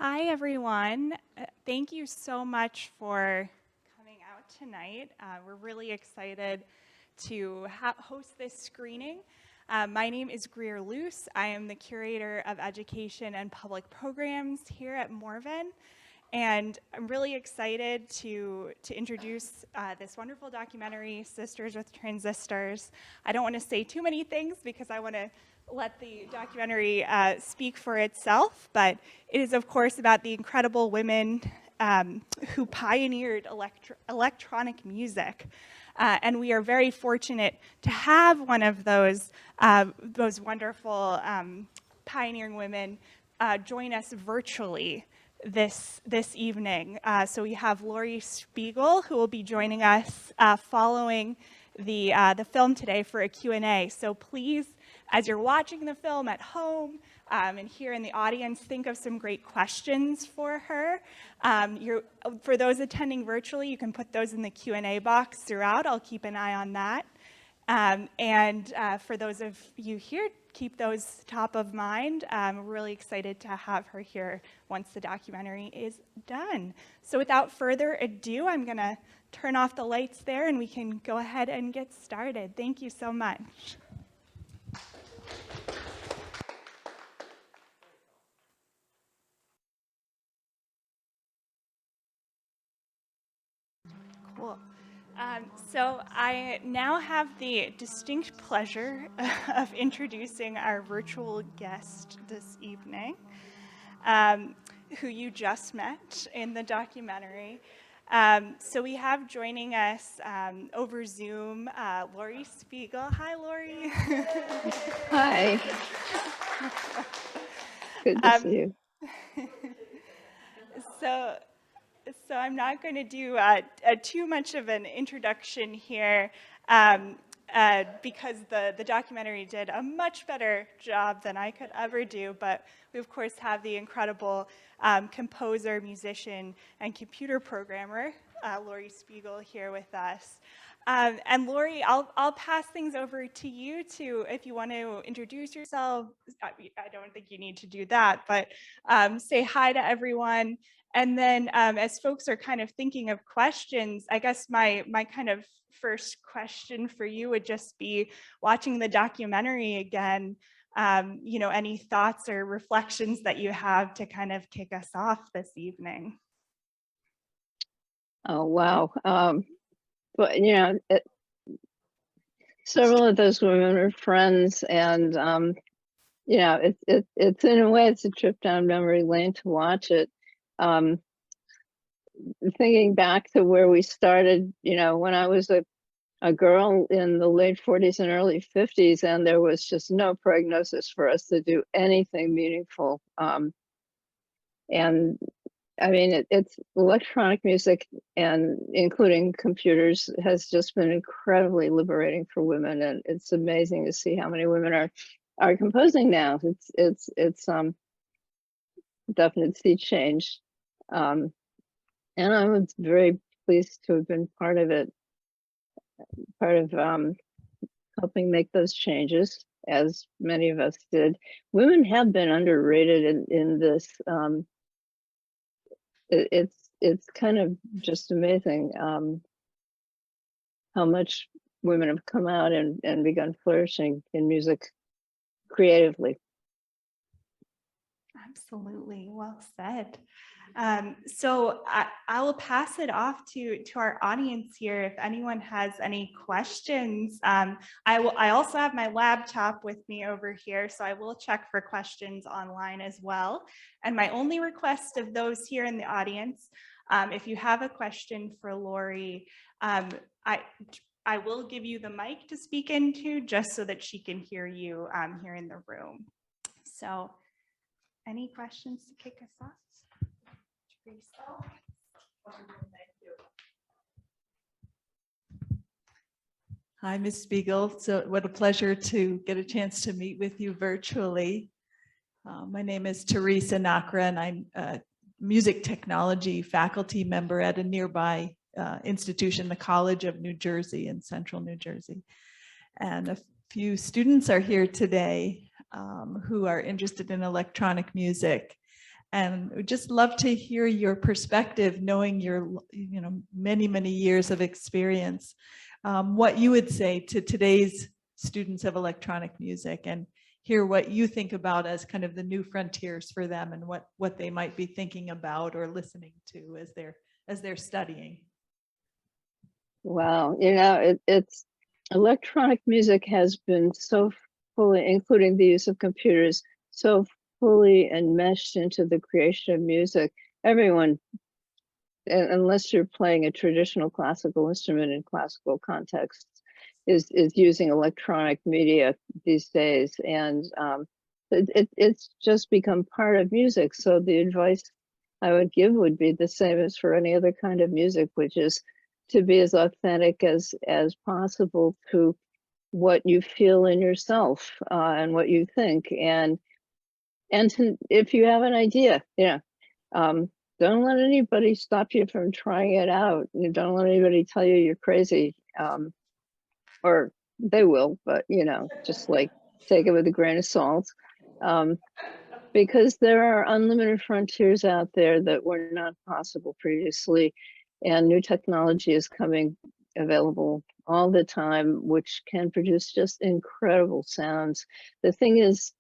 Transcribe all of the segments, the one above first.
Hi, everyone. Thank you so much for coming out tonight. We're really excited to host this screening. My name is Greer Luce. I am the Curator of Education and Public Programs here at Morven. And I'm really excited to introduce this wonderful documentary, Sisters with Transistors. I don't want to say too many things because I want to let the documentary speak for itself, but it is, of course, about the incredible women who pioneered electronic music. And we are very fortunate to have one of those wonderful pioneering women join us virtually this evening. So we have Laurie Spiegel, who will be joining us following the film today for a Q&A. So please, as you're watching the film at home and here in the audience, think of some great questions for her. For those attending virtually, you can put those in the Q&A box throughout. I'll keep an eye on that. For those of you here, keep those top of mind. We're really excited to have her here once the documentary is done. So without further ado, I'm going to turn off the lights there and we can go ahead and get started. Thank you so much. Cool. So I now have the distinct pleasure of introducing our virtual guest this evening, who you just met in the documentary. So we have joining us over Zoom, Laurie Spiegel. Hi, Laurie. Hi. Good to see you. So I'm not going to do too much of an introduction here because the documentary did a much better job than I could ever do, but we of course have the incredible composer, musician, and computer programmer, Laurie Spiegel, here with us. And Laurie, I'll pass things over to you if you want to introduce yourself. I don't think you need to do that, but say hi to everyone. And then as folks are kind of thinking of questions, I guess my kind of first question for you would just be, watching the documentary again, any thoughts or reflections that you have to kind of kick us off this evening? Oh, wow. But, several of those women are friends, and, it's in a way, it's a trip down memory lane to watch it. Thinking back to where we started, when I was a girl in the late 40s and early 50s, and there was just no prognosis for us to do anything meaningful. And I mean, it's electronic music, and including computers, has just been incredibly liberating for women, and it's amazing to see how many women are composing now. It's definite sea change, and I was very pleased to have been part of it, part of helping make those changes, as many of us did. Women have been underrated in this. It's kind of just amazing how much women have come out and begun flourishing in music creatively. Absolutely, well said. So I will pass it off to our audience here if anyone has any questions. I also have my laptop with me over here, so I will check for questions online as well. And my only request of those here in the audience, if you have a question for Laurie, I will give you the mic to speak into just so that she can hear you here in the room. So any questions to kick us off? Hi, Ms. Spiegel. So what a pleasure to get a chance to meet with you virtually. My name is Teresa Nakra, and I'm a music technology faculty member at a nearby institution, the College of New Jersey in central New Jersey. And a few students are here today who are interested in electronic music. And we'd just love to hear your perspective, knowing your, many, many years of experience, what you would say to today's students of electronic music, and hear what you think about as kind of the new frontiers for them, and what they might be thinking about or listening to as they're studying. Wow, it's electronic music has been so fully, including the use of computers, so fully enmeshed into the creation of music. Everyone, unless you're playing a traditional classical instrument in classical contexts, is using electronic media these days, and it's just become part of music. So the advice I would give would be the same as for any other kind of music, which is to be as authentic as possible to what you feel in yourself, and what you think, and if you have an idea, don't let anybody stop you from trying it out. You don't let anybody tell you you're crazy, or they will, but just like take it with a grain of salt, because there are unlimited frontiers out there that were not possible previously, and new technology is coming available all the time, which can produce just incredible sounds. The thing is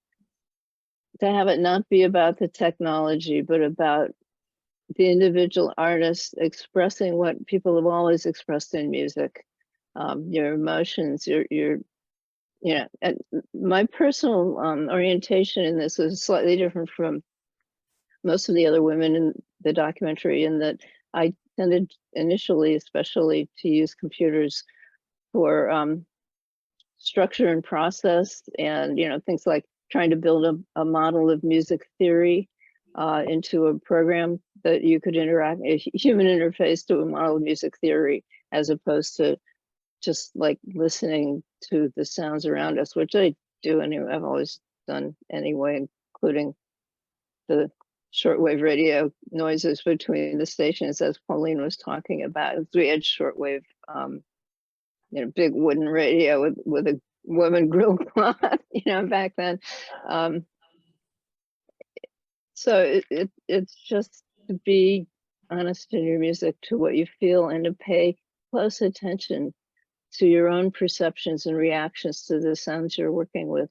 to have it not be about the technology, but about the individual artist expressing what people have always expressed in music, your emotions, and my personal orientation in this is slightly different from most of the other women in the documentary, in that I tended initially, especially, to use computers for structure and process, and things like trying to build a model of music theory into a program that you could interact, a human interface to a model of music theory, as opposed to just like listening to the sounds around us, which I do anyway. I've always done anyway, including the shortwave radio noises between the stations, as Pauline was talking about. We had shortwave, big wooden radio with a woman grill cloth, back then. So it's just to be honest in your music, to what you feel, and to pay close attention to your own perceptions and reactions to the sounds you're working with.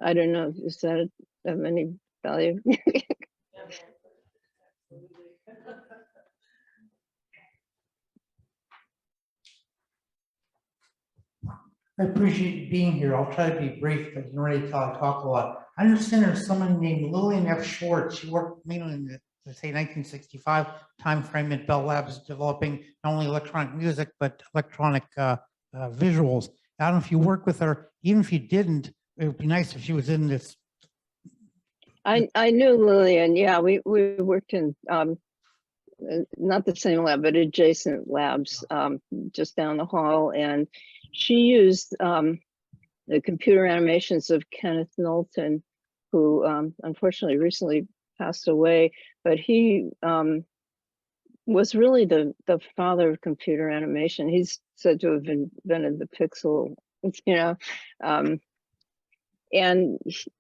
I don't know, is that of any value? I appreciate being here. I'll try to be brief, but you can already tell I talk a lot. I understand there's someone named Lillian F. Schwartz. She worked mainly in the say 1965 timeframe at Bell Labs, developing not only electronic music but electronic visuals. I don't know if you work with her. Even if you didn't, it would be nice if she was in this. I knew Lillian. Yeah, we worked in not the same lab, but adjacent labs, just down the hall, and she used the computer animations of Kenneth Knowlton, who unfortunately recently passed away, but he was really the father of computer animation. He's said to have invented the pixel, and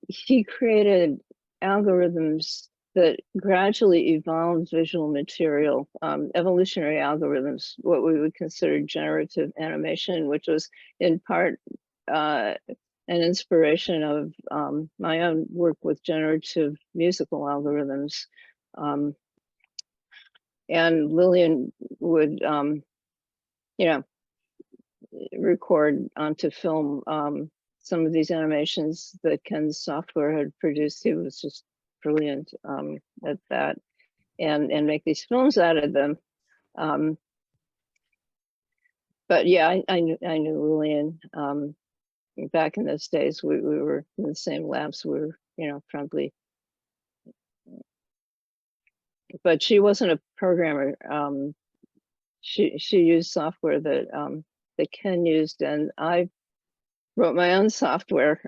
he created algorithms that gradually evolved visual material, evolutionary algorithms, what we would consider generative animation, which was in part an inspiration of my own work with generative musical algorithms. And Lillian would, record onto film some of these animations that Ken's software had produced. He was just brilliant at that, and make these films out of them. But yeah, I knew Lillian. Back in those days, we were in the same labs. We were, friendly. But she wasn't a programmer. She used software that Ken used, and I wrote my own software.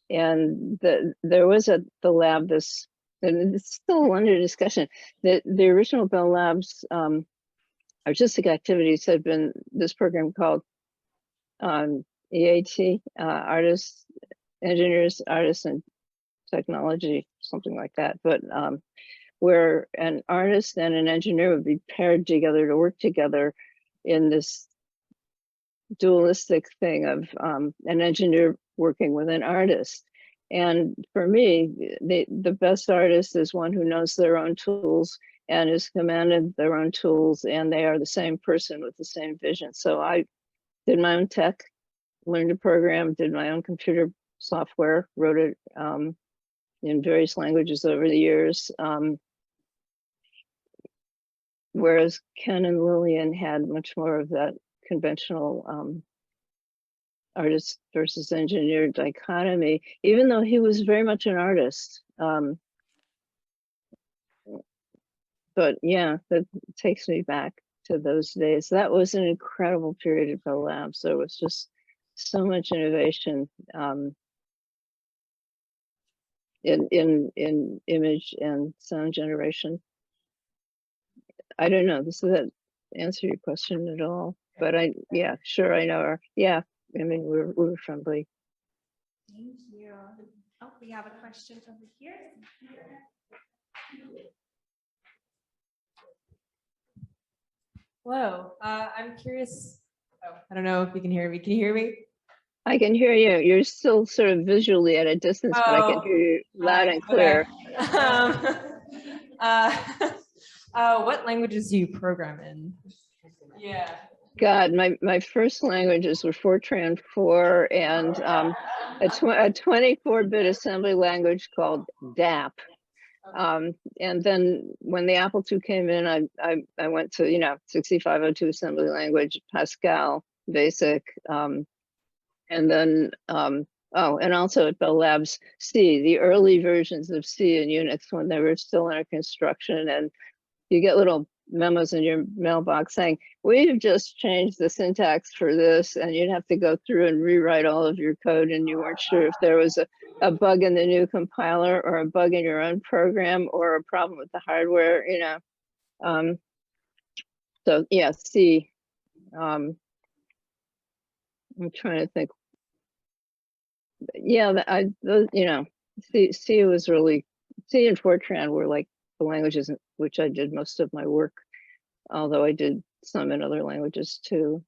And there was at the lab this, and it's still under discussion, that the original Bell Labs artistic activities had been this program called EAT, Artists, Engineers, Artists, and technology, something like that. But where an artist and an engineer would be paired together to work together in this dualistic thing of an engineer working with an artist. And for me, the best artist is one who knows their own tools and is commanded their own tools, and they are the same person with the same vision. So I did my own tech, learned to program, did my own computer software, wrote it in various languages over the years. Whereas Ken and Lillian had much more of that conventional artist versus engineer dichotomy, even though he was very much an artist. But yeah, that takes me back to those days. That was an incredible period at Bell Labs. There was just so much innovation in image and sound generation. I don't know, does that answer your question at all? But yeah, sure, I know her. Yeah, I mean, we're friendly. Thank you. Oh, we have a question over here. Hello, I'm curious. Oh, I don't know if you can hear me. Can you hear me? I can hear you. You're still sort of visually at a distance, but I can hear you loud and clear. What languages do you program in? Yeah. God, my first languages were Fortran 4 and a 24-bit assembly language called DAP. And then when the Apple II came in, I went to 6502 assembly language, Pascal, BASIC, and then and also at Bell Labs C, the early versions of C and Unix when they were still under construction, and you get little memos in your mailbox saying, we've just changed the syntax for this, and you'd have to go through and rewrite all of your code, and you weren't sure if there was a bug in the new compiler or a bug in your own program or a problem with the hardware, so yeah, C. I'm trying to think. Yeah, C was really, C and Fortran were like the languages in which I did most of my work, although I did some in other languages too.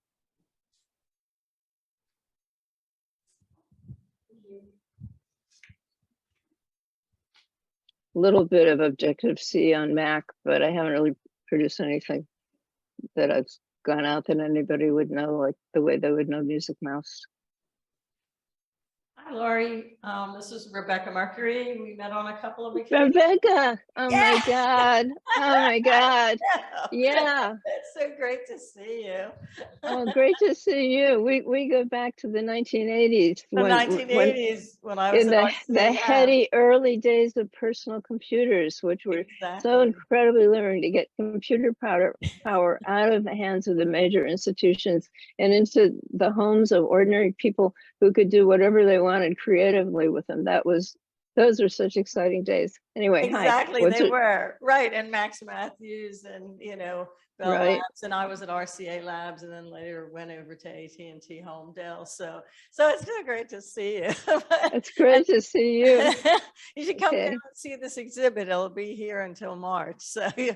A little bit of Objective-C on Mac, but I haven't really produced anything that I've gone out that anybody would know, like the way they would know Music Mouse. Hi, Laurie. This is Rebecca Mercury. We met on a couple of occasions. Rebecca! Oh my God. Oh my God. Yeah. It's so great to see you. Oh, great to see you. We go back to the 1980s. The 1980s when I was in the heady early days of personal computers, which were so incredibly limited to get computer power out of the hands of the major institutions and into the homes of ordinary people who could do whatever they wanted creatively with them. Those are such exciting days. Anyway, exactly, hi. they were right, and Max Matthews, and Bell Right. Labs, and I was at RCA Labs, and then later went over to AT&T Home Dell. So it's so great to see you. It's great to see you. You should come down and see this exhibit. It'll be here until March, so you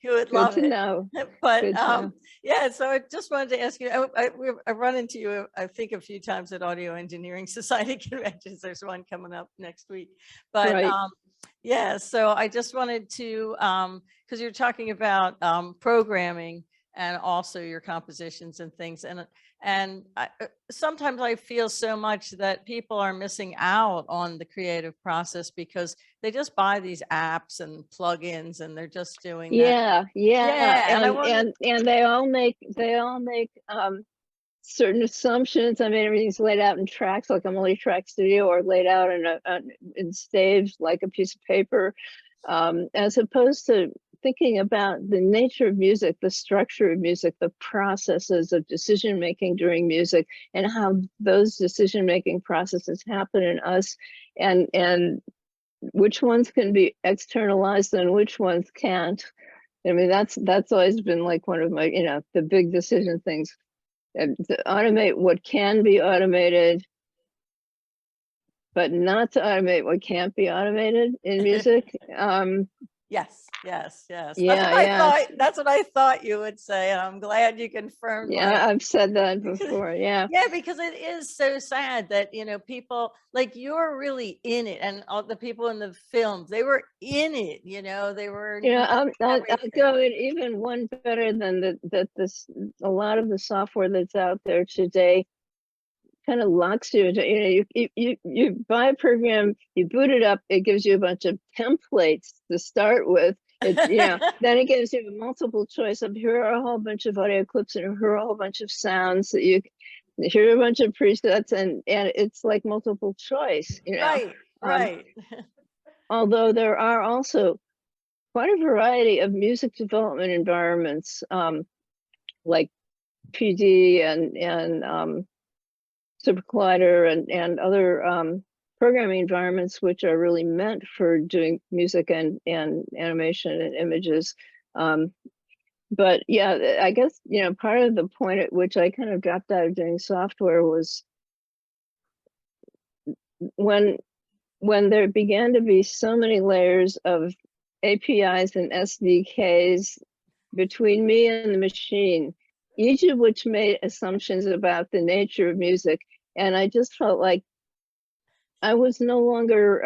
would love Good to it. know. But Good to know. yeah, so I just wanted to ask you. I've run into you, I think, a few times at Audio Engineering Society conventions. There's one coming up next week, but Right. yeah. So I just wanted to, because you're talking about programming and also your compositions and things, and sometimes I feel so much that people are missing out on the creative process because they just buy these apps and plugins and they're just doing that. Yeah. And they all make certain assumptions. I mean, everything's laid out in tracks like a multi-track studio, or laid out in staves like a piece of paper, as opposed to thinking about the nature of music, the structure of music, the processes of decision making during music, and how those decision making processes happen in us, and which ones can be externalized and which ones can't. I mean, that's always been like one of my, the big decision things. To automate what can be automated, but not to automate what can't be automated in music. Yes, yes, yes. Yeah, yeah, That's what I thought you would say, and I'm glad you confirmed yeah, my. I've said that Because- before. Yeah, Yeah, because it is so sad that, people like you're really in it, and all the people in the films, they were in it, they were I'll everything. go it even one better than that. A lot of the software that's out there today kind of locks you into, you buy a program, you boot it up, it gives you a bunch of templates to start with. Then it gives you a multiple choice of, here are a whole bunch of audio clips and here are a whole bunch of sounds that here are a bunch of presets, and it's like multiple choice, Right, Um, right. although there are also quite a variety of music development environments, like PD and Super Collider and other programming environments, which are really meant for doing music and animation and images. But yeah, I guess, part of the point at which I kind of dropped out of doing software was when there began to be so many layers of APIs and SDKs between me and the machine, each of which made assumptions about the nature of music. And I just felt like I was no longer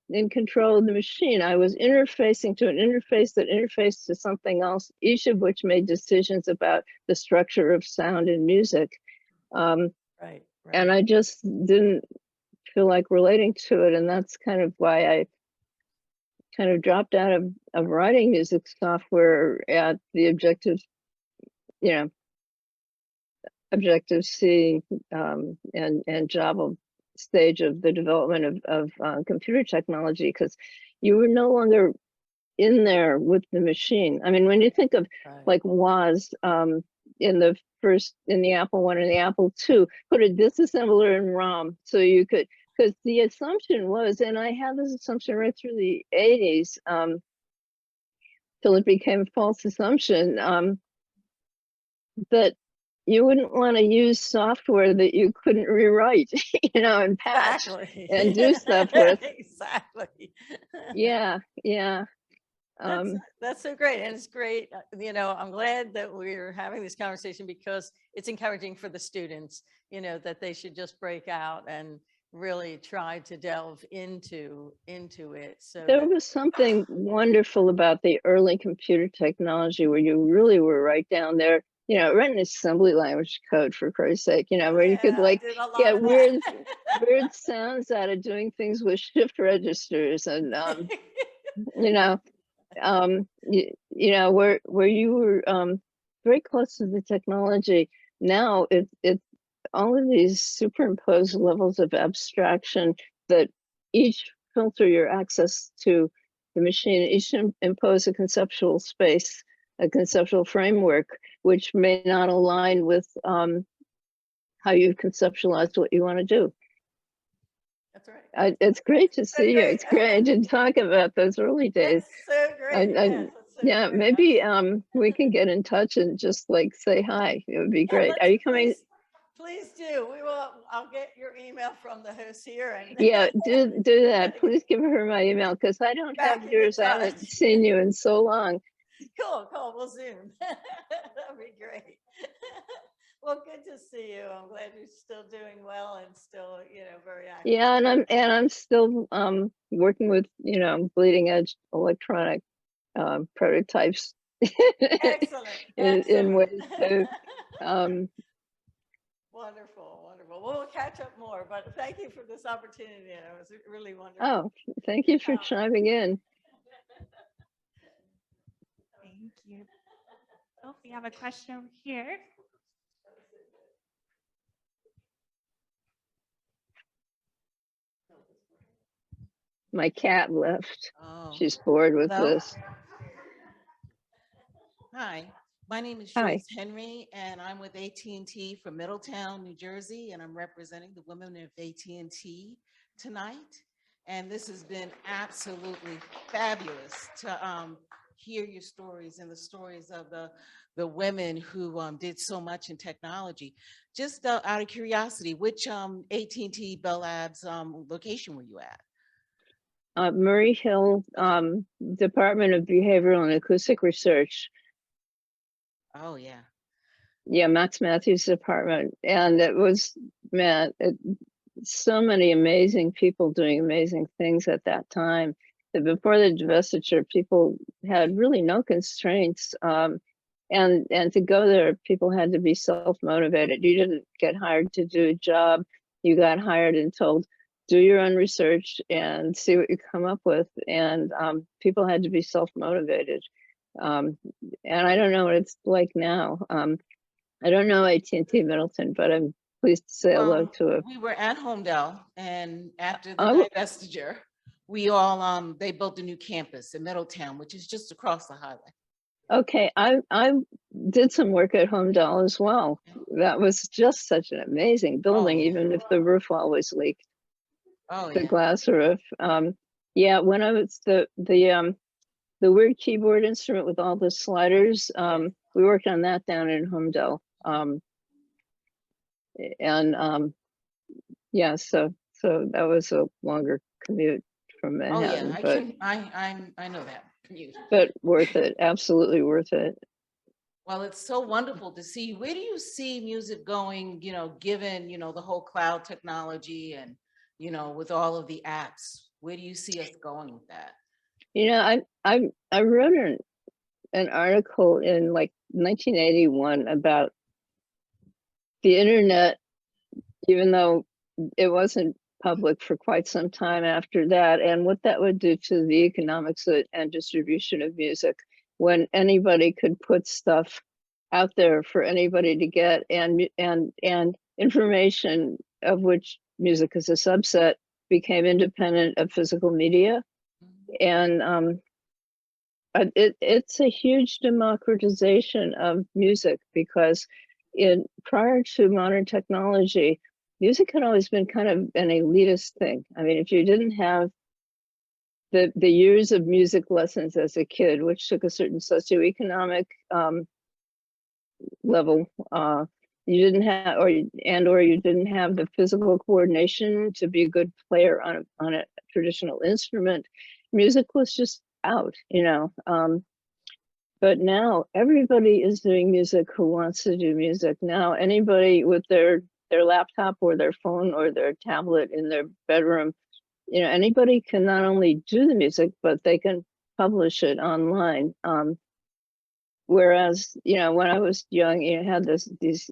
in control of the machine. I was interfacing to an interface that interfaced to something else, each of which made decisions about the structure of sound and music. Right, And right. I just didn't feel like relating to it. And that's kind of why I kind of dropped out of writing music software at the Objective-C and Java stage of the development of computer technology, because you were no longer in there with the machine. I mean, when you think of Right. like WAS in the Apple I and the Apple II, put a disassembler in ROM so you could, because the assumption was, and I had this assumption right through the 80s, till it became a false assumption, that you wouldn't want to use software that you couldn't rewrite, and patch Exactly. and do stuff with. Exactly. Yeah, yeah. That's so great. And it's great. I'm glad that we're having this conversation because it's encouraging for the students, that they should just break out and really try to delve into it. So There that, was something wonderful about the early computer technology where you really were right down there, written assembly language code, for Christ's sake, where you could yeah, I like did a lot get of that. weird sounds out of doing things with shift registers and you know where you were very close to the technology. Now it's all of these superimposed levels of abstraction that each filter your access to the machine, each impose a conceptual space, a conceptual framework, which may not align with how you've conceptualized what you want to do. That's right. It's great to So see you. great. It's great to talk about those early days. That's so great. Yes, that's so Yeah, great. maybe we can get in touch and just like say hi. It would be Yeah, great. Are you coming? Please do. We will. I'll get your email from the host here and Yeah, do that. Please give her my email because I don't have back into yours. I touch. haven't seen you in so long. Cool. We'll Zoom. That'd be great. Well, good to see you. I'm glad you're still doing well and still, very active. Yeah, and I'm still working with bleeding edge electronic prototypes Excellent. in ways to Wonderful. We'll catch up more, but thank you for this opportunity. It was really wonderful. Oh, thank you for chiming in. Thank you. Oh, we have a question over here. My cat left. Oh, She's bored with hello? this. Hi, my name is Hi. Joyce Henry, and I'm with AT&T from Middletown, New Jersey, and I'm representing the women of AT&T tonight. And this has been absolutely fabulous to hear your stories and the stories of the women who did so much in technology. Just out of curiosity, which AT&T Bell Labs location were you at? Murray Hill Department of Behavioral and Acoustic Research. Oh, yeah. Yeah, Max Matthews department. And it was, man, so many amazing people doing amazing things at that time. That before the divestiture, people had really no constraints. And to go there, people had to be self-motivated. You didn't get hired to do a job. You got hired and told, do your own research and see what you come up with. And people had to be self-motivated. And I don't know what it's like now. I don't know AT&T Middleton, but I'm pleased to say hello to it. We were at Homedale, and after the Oh. divestiture, we all they built a new campus in Middletown, which is just across the highway. Okay, I did some work at Homedale as well. That was just such an amazing building, yeah. even if the roof always leaked, Oh, the yeah. glass roof. Yeah, when I was the weird keyboard instrument with all the sliders, we worked on that down in Homedale. Yeah, so that was a longer commute from Oh, yeah. Manhattan, I know that commute. but worth it, absolutely worth it. Well, it's so wonderful to see. Where do you see music going, given, the whole cloud technology and, with all of the apps? Where do you see us going with that? I wrote an article in like 1981 about the internet, even though it wasn't public for quite some time after that, and what that would do to the economics and distribution of music when anybody could put stuff out there for anybody to get, and information, of which music is a subset, became independent of physical media. And it's a huge democratization of music, because prior to modern technology, music had always been kind of an elitist thing. I mean, if you didn't have the years of music lessons as a kid, which took a certain socioeconomic level, you didn't have, or you didn't have the physical coordination to be a good player on a traditional instrument, music was just out, but now everybody is doing music who wants to do music. Now anybody with their laptop or their phone or their tablet in their bedroom, anybody can not only do the music, but they can publish it online. Whereas, when I was young, you had these,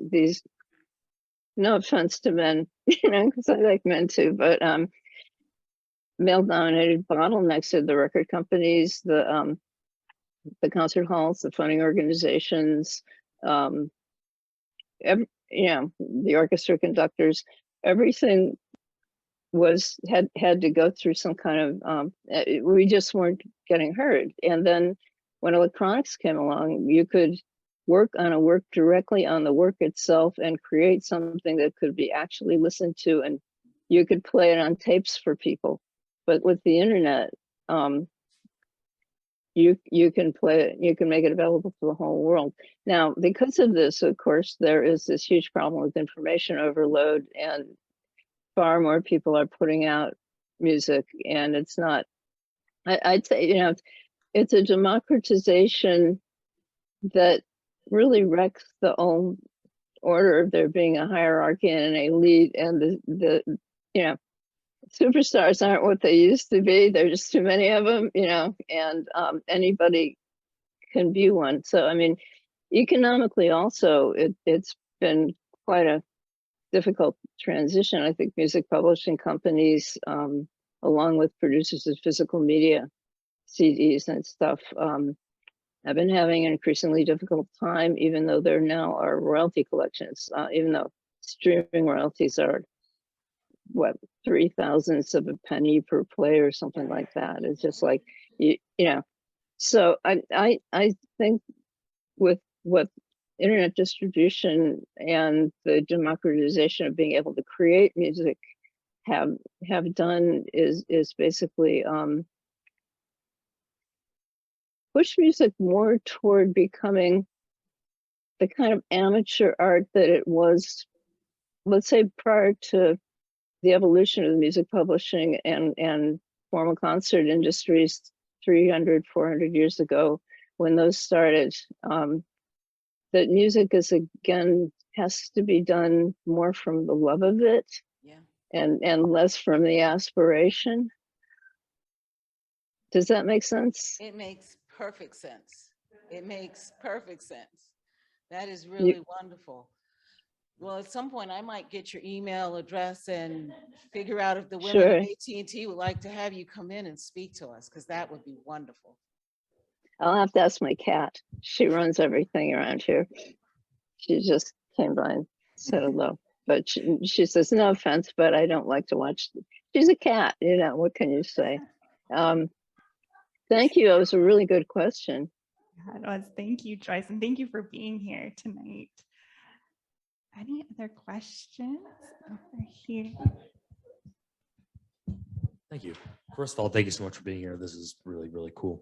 no offense to men, because I like men too, but male-dominated bottlenecks at the record companies, the concert halls, the funding organizations, the orchestra conductors, everything had to go through some kind of, we just weren't getting heard. And then when electronics came along, you could work directly on the work itself and create something that could be actually listened to, and you could play it on tapes for people. But with the internet, you can play it, you can make it available to the whole world. Now, because of this, of course, there is this huge problem with information overload, and far more people are putting out music, and it's not, I'd say, it's a democratization that really wrecks the old order of there being a hierarchy and an elite, and the superstars aren't what they used to be. There's just too many of them, and anybody can be one. So, I mean, economically also, it's been quite a difficult transition. I think music publishing companies, along with producers of physical media, CDs and stuff, have been having an increasingly difficult time, even though there now are royalty collections, even though streaming royalties are, what, 0.003 of a penny per play or something like that. It's just like, so I think with what internet distribution and the democratization of being able to create music have done is basically push music more toward becoming the kind of amateur art that it was, let's say, prior to the evolution of the music publishing and formal concert industries 300, 400 years ago, when those started, that music is again has to be done more from the love of it Yeah. and less from the aspiration. Does that make sense? It makes perfect sense. It makes perfect sense. That is You- really wonderful. Well, at some point I might get your email address and figure out if the women of Sure. AT&T would like to have you come in and speak to us, because that would be wonderful. I'll have to ask my cat. She runs everything around here. She just came by and said hello. But she says, no offense, but I don't like to watch. She's a cat, you know, what can you say? Thank you. That was a really good question. That was, thank you, Joyce, and thank you for being here tonight. Any other questions over here? Thank you. First of all, thank you so much for being here. This is really, really cool.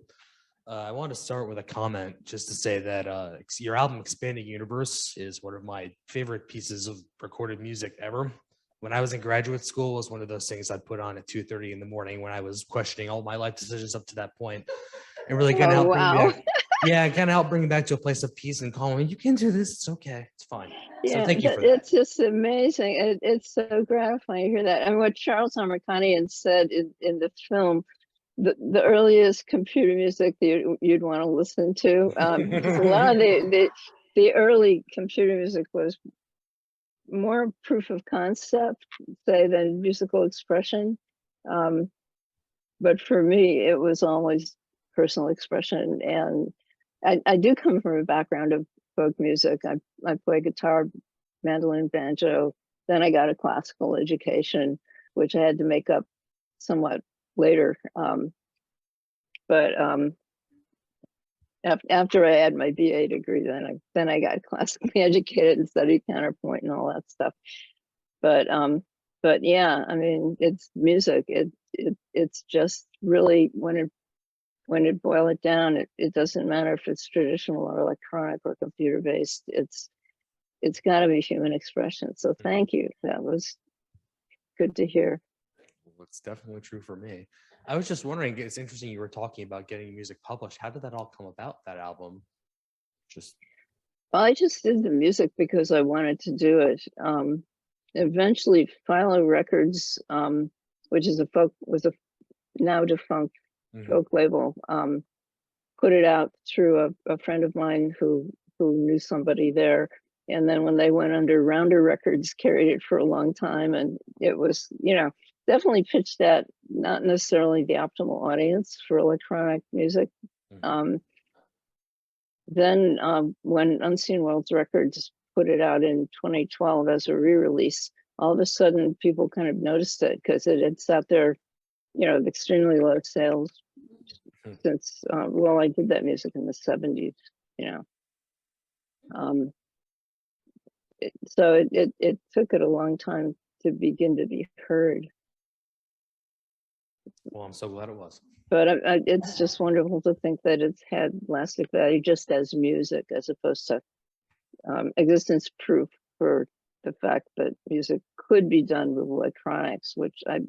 I want to start with a comment just to say that your album Expanding Universe is one of my favorite pieces of recorded music ever. When I was in graduate school, it was one of those things I'd put on at 2:30 in the morning when I was questioning all my life decisions up to that point, and really kind of Oh, help bring me wow. back. Yeah, kind of help bring me back to a place of peace and calm. You can do this. It's okay. It's fine. So Yeah, thank you for that. it's just amazing. It's so gratifying to hear that. And what Charles Amerkanian said in the film, the earliest computer music that you'd want to listen to, because a lot of the early computer music was more proof of concept, say, than musical expression. But for me, it was always personal expression. And I do come from a background of folk music. I play guitar, mandolin, banjo. Then I got a classical education, which I had to make up somewhat later. But after I had my BA degree, then I got classically educated and studied counterpoint and all that stuff. But yeah, I mean, it's music. It's just really when it boil it down, it doesn't matter if it's traditional or electronic or computer based. It's got to be human expression. So thank you. That was good to hear. Well, it's definitely true for me. I was just wondering, it's interesting you were talking about getting music published. How did that all come about, that album? Just Well, I just did the music because I wanted to do it. Eventually, Philo Records, which is was a now defunct folk label, put it out through a friend of mine who knew somebody there. And then when they went under, Rounder Records carried it for a long time, and it was, you know, definitely pitched at not necessarily the optimal audience for electronic music. Then when Unseen Worlds Records put it out in 2012 as a re-release, all of a sudden people kind of noticed it because it had sat there, you know, with extremely low sales since, well, I did that music in the 70s, you know. So it took it a long time to begin to be heard. well, I'm so glad it was. But it's just wonderful to think that it's had lasting value just as music, as opposed to existence proof for the fact that music could be done with electronics, which I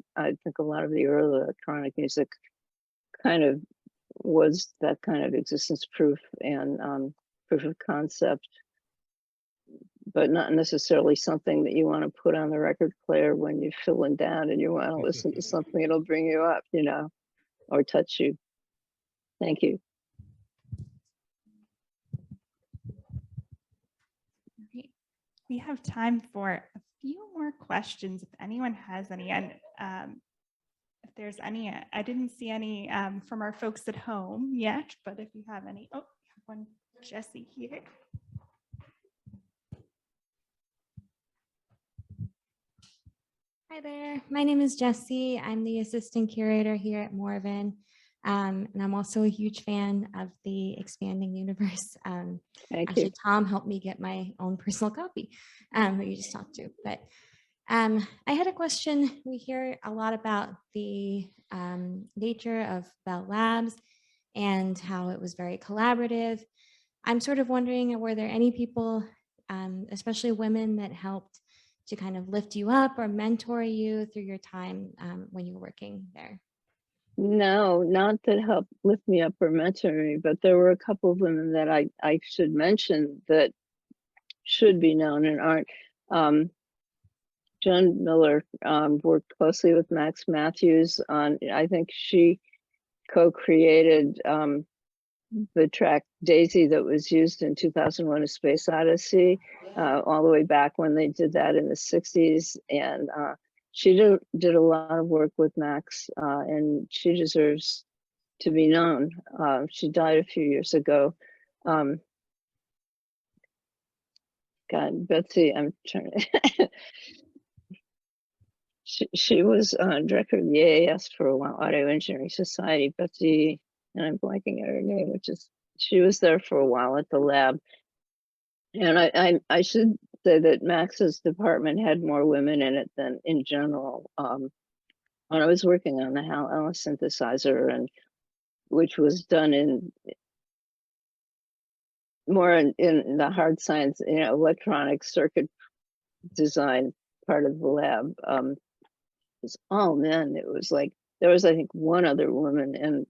think a lot of the early electronic music kind of was that kind of existence proof and proof of concept, but not necessarily something that you want to put on the record player when you're feeling down and you want to listen to something that'll bring you up, you know, or touch you. Thank you. Great. We have time for a few more questions if anyone has any. And if there's any, I didn't see any from our folks at home yet, but if you have any, oh, we have one, Jesse here. Hi there, my name is Jessie. I'm the assistant curator here at Morven. And I'm also a huge fan of the Expanding Universe. Thank Actually, you. Tom helped me get my own personal copy that you just talked to. But I had a question. We hear a lot about the nature of Bell Labs and how it was very collaborative. I'm sort of wondering, were there any people, especially women, that helped to kind of lift you up or mentor you through your time when you were working there? No, not that helped lift me up or mentor me, but there were a couple of women that I should mention that should be known and aren't. Jen Miller worked closely with Max Matthews on, I think she co-created the track Daisy that was used in 2001: A Space Odyssey, all the way back when they did that in the 60s. And she did a lot of work with Max, and she deserves to be known. She died a few years ago. God, Betsy, I'm trying to. She was director of the AAS for a while, Audio Engineering Society. Betsy, and I'm blanking on her name, she was there for a while at the lab. And I should say that Max's department had more women in it than in general. When I was working on the Hal Ellis synthesizer, and which was done in more in the hard science, electronic circuit design part of the lab. All men. It was like there was, I think, one other woman, and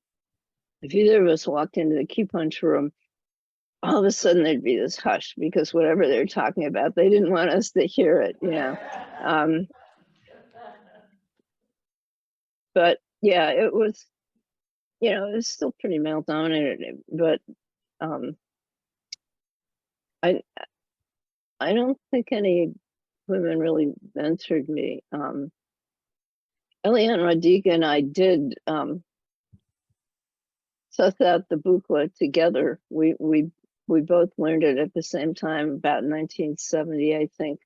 if either of us walked into the key punch room, all of a sudden there'd be this hush because whatever they're talking about, they didn't want us to hear it, But yeah, it was, it was still pretty male dominated, but I don't think any women really mentored me. Eliane Rodica and I did suss out the booklet together. We both learned it at the same time, about 1970, I think.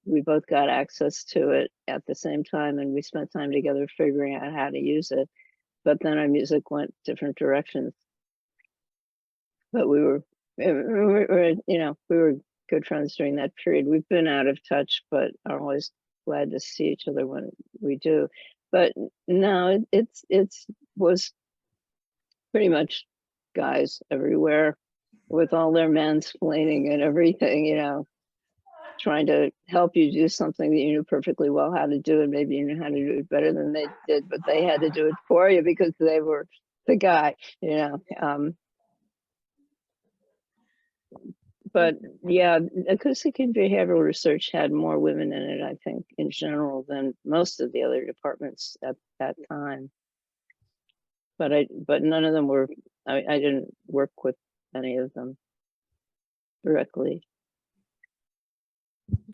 We both got access to it at the same time, and we spent time together figuring out how to use it. But then our music went different directions. But we were good friends during that period. We've been out of touch, but are always glad to see each other when we do. But no, it was pretty much guys everywhere with all their mansplaining and everything, trying to help you do something that you knew perfectly well how to do, and maybe you knew how to do it better than they did, but they had to do it for you because they were the guy, But yeah, acoustic and behavioral research had more women in it, I think, in general than most of the other departments at that time. But none of them were, I didn't work with any of them directly.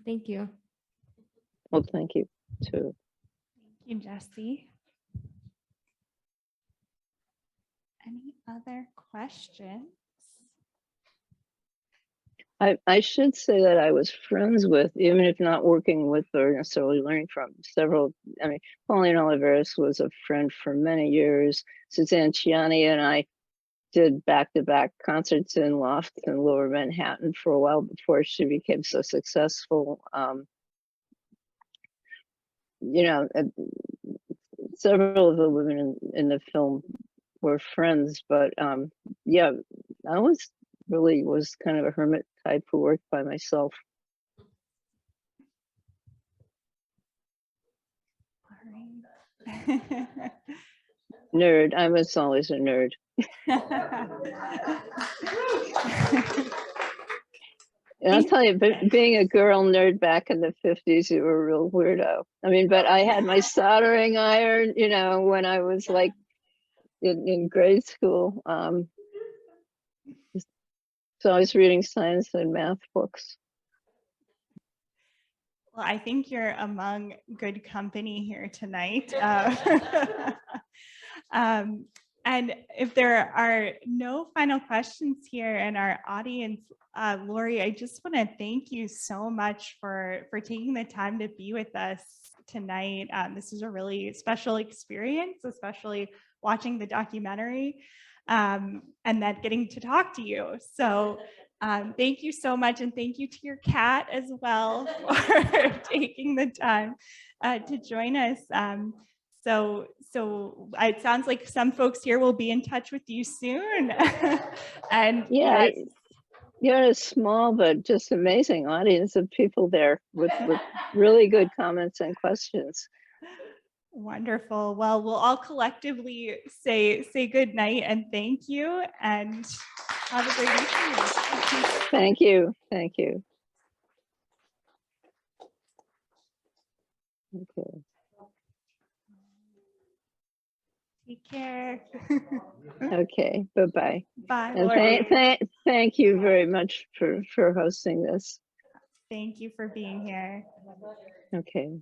Thank you. Well, thank you too. Thank you, Jessie. Any other questions? I should say that I was friends with, even if not working with or necessarily learning from, several. Pauline Oliveris was a friend for many years. Suzanne Ciani and I did back-to-back concerts in lofts in Lower Manhattan for a while before she became so successful. Several of the women in the film were friends, but yeah, I was kind of a hermit type who worked by myself. All right. Nerd. I was always a nerd. And I'll tell you, but being a girl nerd back in the 50s, you were a real weirdo. But I had my soldering iron, when I was like in grade school. So I was reading science and math books. Well, I think you're among good company here tonight. And if there are no final questions here in our audience, Laurie, I just want to thank you so much for taking the time to be with us tonight. This is a really special experience, especially watching the documentary and then getting to talk to you. So thank you so much, and thank you to your cat as well for taking the time to join us. So So it sounds like some folks here will be in touch with you soon. And Yeah, yes, you're a small but just amazing audience of people there with really good comments and questions. wonderful. Well, we'll all collectively say good night and thank you, and have a great evening. Thank you. Thank you. Okay. Take care. Okay. Bye-bye. Bye, And Laurie. thank you very much for hosting this. Thank you for being here. Okay.